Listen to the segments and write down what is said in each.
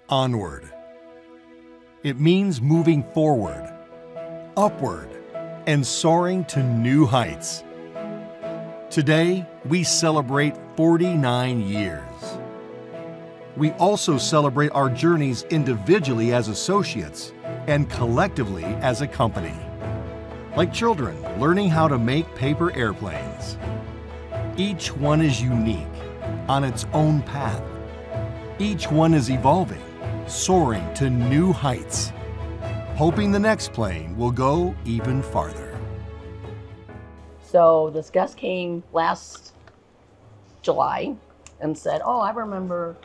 Onward. It means moving forward, upward, and soaring to new heights. Today, we celebrate 49 years. We also celebrate our journeys individually as associates and collectively as a company. Like children learning how to make paper airplanes. Each one is unique, on its own path. Each one is evolving, soaring to new heights, hoping the next plane will go even farther. So this guest came last July and said, "Oh, I remember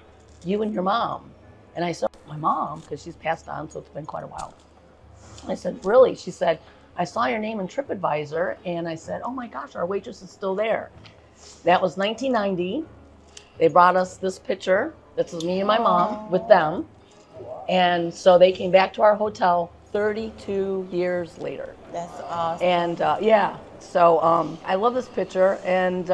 you and your mom." And I said, "My mom?" Because she's passed on, so it's been quite a while. I said, "Really?" She said, "I saw your name in TripAdvisor," and I said, "Oh my gosh, our waitress is still there." That was 1990. They brought us this picture. This is me and my mom with them. And so they came back to our hotel 32 years later. That's awesome. And yeah, so I love this picture. And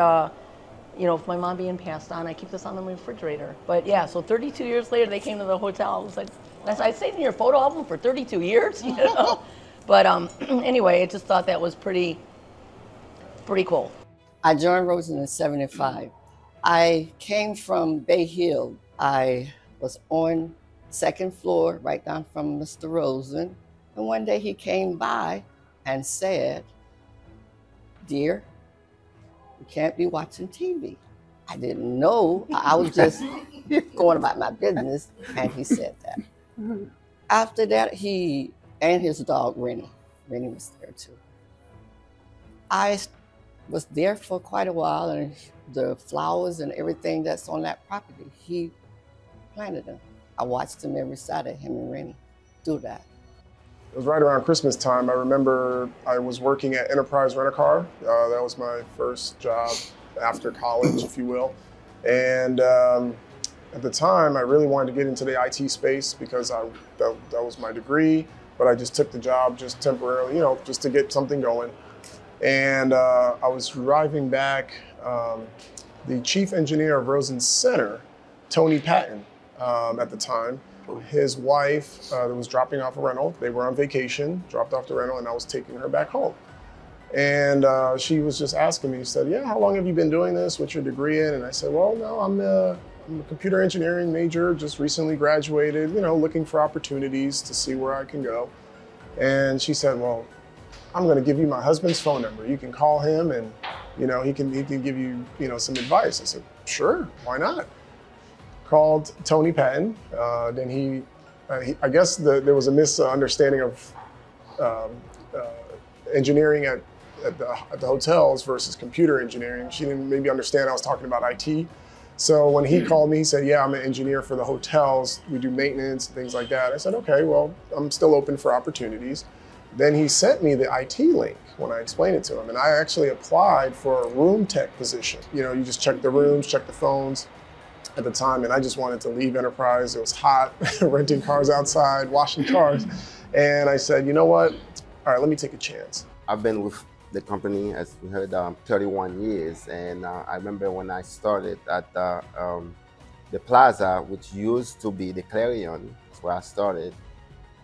you know, with my mom being passed on, I keep this on the refrigerator. But yeah, so 32 years later, they came to the hotel. I was like, I stayed in your photo album for 32 years, you know? But anyway, I just thought that was pretty cool. I joined Rosen in '75. I came from Bay Hill. I was on second floor, right down from Mr. Rosen. And one day he came by and said, "Dear, you can't be watching TV." I didn't know. I was just going about my business, and he said that. After that, he and his dog, Rennie was there too. I was there for quite a while, and the flowers and everything that's on that property, he planted them. I watched him every Saturday, him and Rennie, do that. It was right around Christmas time. I remember I was working at Enterprise Rent-A-Car. That was my first job after college, if you will. And at the time, I really wanted to get into the IT space because that was my degree, but I just took the job just temporarily, you know, just to get something going. And I was driving back, the chief engineer of Rosen Center, Tony Patton, at the time, his wife was dropping off a rental. They were on vacation, dropped off the rental, and I was taking her back home. And she was just asking me, she said, "Yeah, how long have you been doing this? What's your degree in?" And I said, "Well, no, I'm a computer engineering major, just recently graduated, you know, looking for opportunities to see where I can go." And she said, "Well, I'm going to give you my husband's phone number. You can call him, and you know he can give you, you know, some advice." I said, "Sure, why not?" Called Tony Patton. Then I guess there was a misunderstanding of engineering at the hotels versus computer engineering. She didn't maybe understand I was talking about IT. So when he called me, he said, "Yeah, I'm an engineer for the hotels. We do maintenance and things like that." I said, "Okay, well, I'm still open for opportunities." Then he sent me the IT link when I explained it to him. And I actually applied for a room tech position. You know, you just check the rooms, check the phones at the time. And I just wanted to leave Enterprise. It was hot, renting cars outside, washing cars. And I said, "You know what? All right, let me take a chance." I've been with the company, as we heard, 31 years. And I remember when I started at the Plaza, which used to be the Clarion. That's where I started.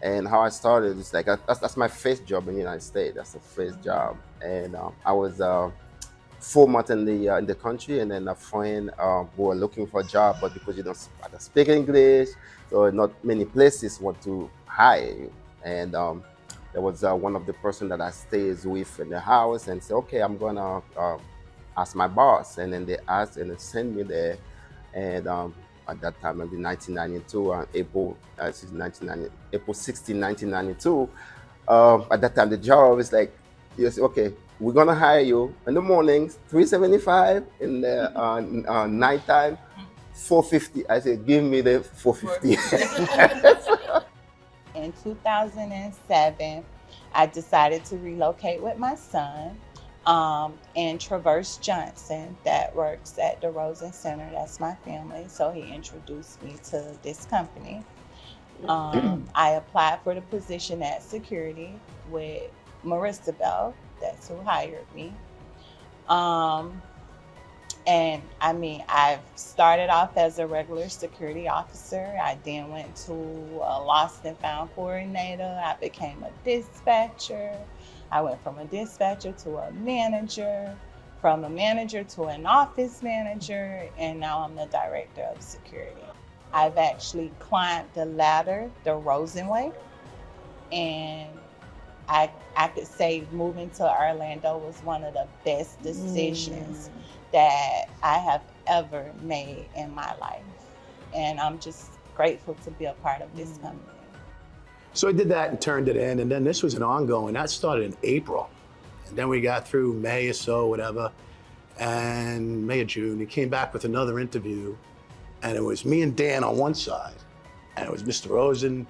And how I started is like, that's my first job in the United States. That's the first job. And I was 4 months in the country, and then a friend who were looking for a job, but because you don't speak English, so not many places want to hire you. And there was one of the person that I stays with in the house and said, "Okay, I'm gonna ask my boss." And then they asked and they sent me there. And at that time, maybe 1992, April 16, 1992. At that time, the job is like, you say, "Okay, we're gonna hire you in the mornings, $375, in the nighttime, $450. I said, "Give me the $450. In 2007, I decided to relocate with my son. And Traverse Johnson, that works at the Rosen Center, that's my family, so he introduced me to this company. I applied for the position at security with Marissa Bell, that's who hired me. And I mean, I've started off as a regular security officer. I then went to a lost and found coordinator. I became a dispatcher. I went from a dispatcher to a manager, from a manager to an office manager, and now I'm the director of security. I've actually climbed the ladder the Rosen way, and I could say moving to Orlando was one of the best decisions that I have ever made in my life. And I'm just grateful to be a part of this company. So I did that and turned it in, and then this was an ongoing. That started in April. And then we got through May or so, whatever, and May or June. He came back with another interview, and it was me and Dan on one side, and it was Mr. Rosen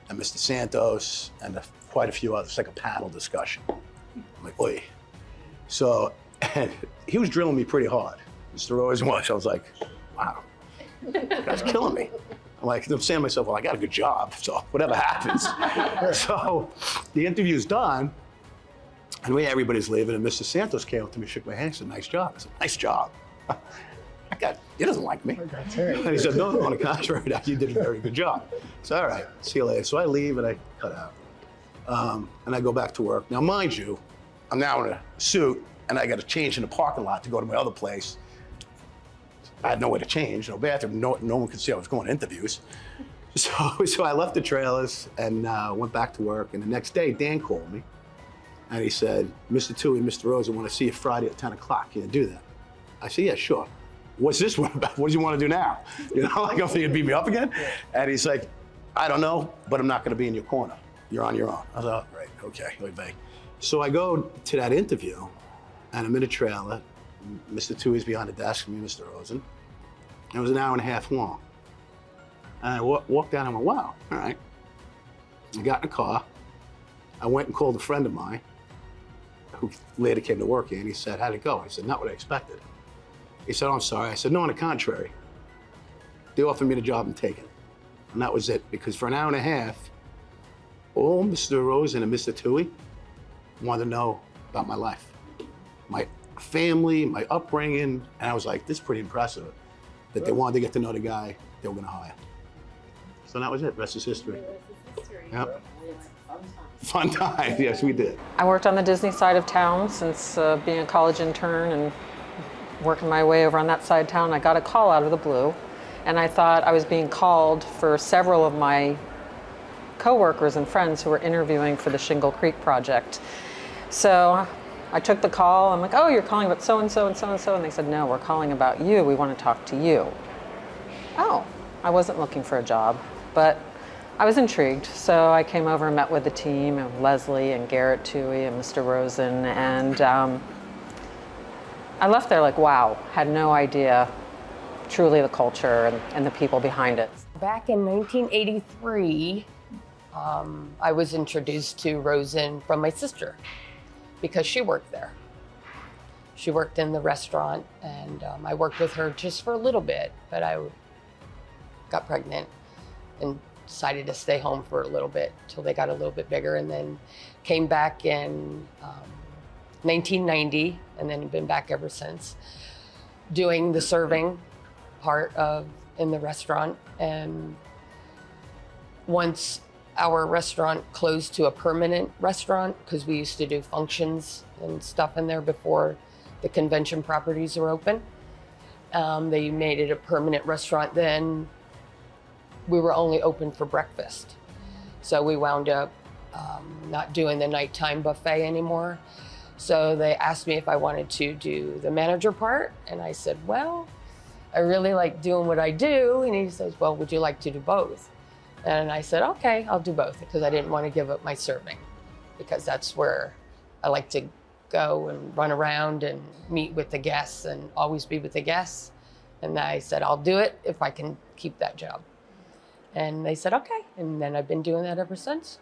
and Mr. Santos and quite a few others, like a panel discussion. I'm like, oi. So, and he was drilling me pretty hard. Mr. Rosen was. I was like, wow, this guy's killing me. I'm like, I'm saying to myself, well, I got a good job, so whatever happens. So the interview's done, and everybody's leaving, and Mr. Santos came up to me, shook my hand, and said, nice job. I said, nice job. He doesn't like me. And he said, no, on the contrary, you did a very good job. So, all right, see you later. So I leave and I cut out. And I go back to work. Now, mind you, I'm now in a suit and I got to change in the parking lot to go to my other place. I had nowhere to change, no bathroom, no one could see I was going to interviews. So I left the trailers and went back to work. And the next day, Dan called me and he said, Mr. Tui and Mr. Rosen want to see you Friday at 10 o'clock. Can you do that? I said, yeah, sure. What's this one about? What do you want to do now? You know, like, I'm thinking you'd beat me up again? And he's like, I don't know, but I'm not going to be in your corner. You're on your own. I was like, oh, right, okay. So I go to that interview, and I'm in a trailer. Mr. Tui's behind the desk, me and Mr. Rosen. And it was an hour and a half long. And I walked down and went, wow, all right. I got in the car. I went and called a friend of mine who later came to work here, and he said, how'd it go? I said, not what I expected. He said, oh, I'm sorry. I said, no, on the contrary. They offered me the job and taken it. And that was it, because for an hour and a half, all Mr. Rosen and Mr. Tui wanted to know about my life, my family, my upbringing. And I was like, this is pretty impressive, that they wanted to get to know the guy they were going to hire. So that was it. Rest is history. Yep. Fun time. Yes, we did. I worked on the Disney side of town since being a college intern and working my way over on that side of town. I got a call out of the blue, and I thought I was being called for several of my coworkers and friends who were interviewing for the Shingle Creek project. So I took the call. I'm like, oh, you're calling about so-and-so and so-and-so? And they said, no, we're calling about you. We want to talk to you. Oh, I wasn't looking for a job, but I was intrigued. So I came over and met with the team of Leslie and Garrett Tui and Mr. Rosen, and I left there like, wow, had no idea truly the culture and the people behind it. Back in 1983, I was introduced to Rosen from my sister because she worked there. She worked in the restaurant, and I worked with her just for a little bit, but I got pregnant and decided to stay home for a little bit till they got a little bit bigger, and then came back in 1990, and then been back ever since, doing the serving part in the restaurant. And once our restaurant closed to a permanent restaurant, because we used to do functions and stuff in there before the convention properties were open, they made it a permanent restaurant. Then we were only open for breakfast, so we wound up not doing the nighttime buffet anymore. So they asked me if I wanted to do the manager part, and I said, well, I really like doing what I do. And he says, well, would you like to do both? And I said, okay, I'll do both, because I didn't want to give up my serving, because that's where I like to go and run around and meet with the guests and always be with the guests. And I said, I'll do it if I can keep that job. And they said, okay. And then I've been doing that ever since.